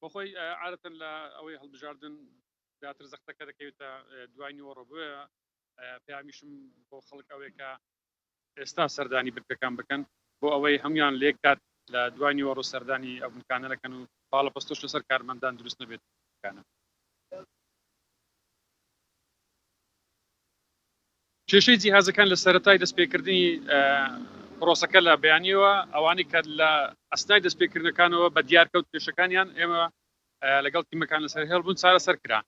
بۆ خۆی عادەتەن لە ئەوەی هەڵبژاردن زیاتر زەختەکە دەکەوێتە دوای نیوەڕۆ بووە پێیامیشم بۆ خەڵک ئەوەیە ئێستا سەردانی برکەکان بکەن بۆ ئەوەی هەمویان لێک کات لە دوای نیوەڕۆ سەردانی ئەو بنکانە دەکەن و پاڵە پستۆش لەسەر کارمەندان دروست نەبێت بکانە. کێشەی جیهازەکان لە سەرەتای دەستپێکردنی پرۆسەکە لە بەیانیەوە ئەوانی کە لە ئەسنای دەستپێکردنەکانەوە بە دیارکەوت کێشەکانیان ئێمە لەگەڵ تیمەکان لەسەر هێڵبوون چارەسەر کرا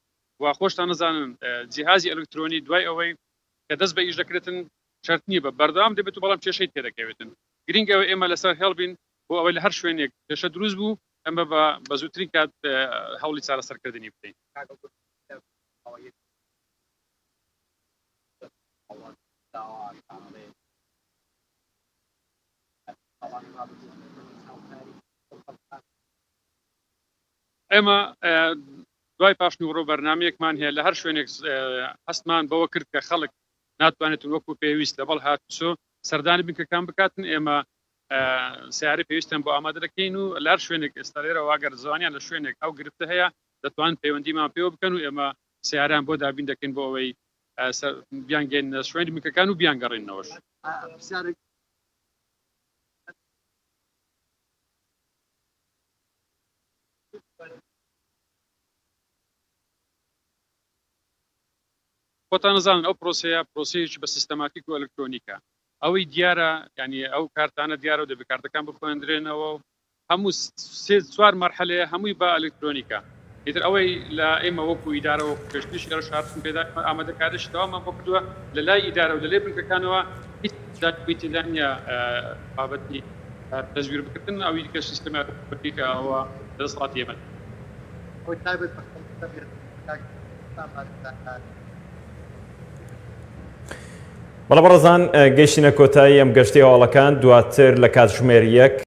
و خۆشتان نەزانن جیهازی ئەلکترۆنی دوای ئەوەی کە دەست بە ئیش دەکرێتن شەرت نییە بە بەردەوام دەبێت و بەڵام کێشەی تێدەکەوێتن گرنگەوە ئێمە لەسەر هێڵبین بۆ ئەوەی لە هەر شوێنێک کێشە دروست بوو ئەمە بە زووترین کات هەوڵی چارەسەرکردنی بدەین. ئێمە دوای پاشنیوەڕۆ بەرنامەیەکمان هەیە لە هەر شوێنێک هەستمان بەوە کرد کە خەڵک ناتوانێتن وەکو پێویست لەبەڵ هاتوچۆ سەردانی بنکەکان بکاتن ئێمە سیارەی پێویستیان بۆ ئامادە دەکەین و لە هەر شوێنێک ئێستا لێرەوە ئەگەر زوانیان لە شوێنێک ئەو گرفتە هەیە دەتوانن پەیوەندیمان پێوە بکەن و ئێمە سیاران بۆ دابین دەکەین بۆ ئەوەی بیانگەین شوێنی بنکەکان و بیانگەڕێنەوەش. خۆتان نەزانن ئەو پرۆسەیەکی بە سیستەماتیک و ئەلکترۆنیکە ئەوەی دیارە ینی ئەو کارتانە دیارە و دەبێت کارتەکان بخوێندرێنەوە و هەموو چوار مەرحەلەیە هەمووی بە ئەلکترۆنیکە ئیتر ئەوەی لە ئێمە وەکو ئیدارە و پێشتیش لە شارتن پێدا ئامادەکاریش تەوامان بۆ کردووە لە لای ئیدارە و لە لێ بنکەکانەوە هیچ تێدا نیە بابەتی تەزویر بکردن ئەوی کە سیستەماتیکە ئەوە دەسەڵاتی ئێمە. بەڵە بەڕێزان گەیشتینە کۆتایی ئەم گەشتی هەواڵەکان دواتر لە کاتژمێر 1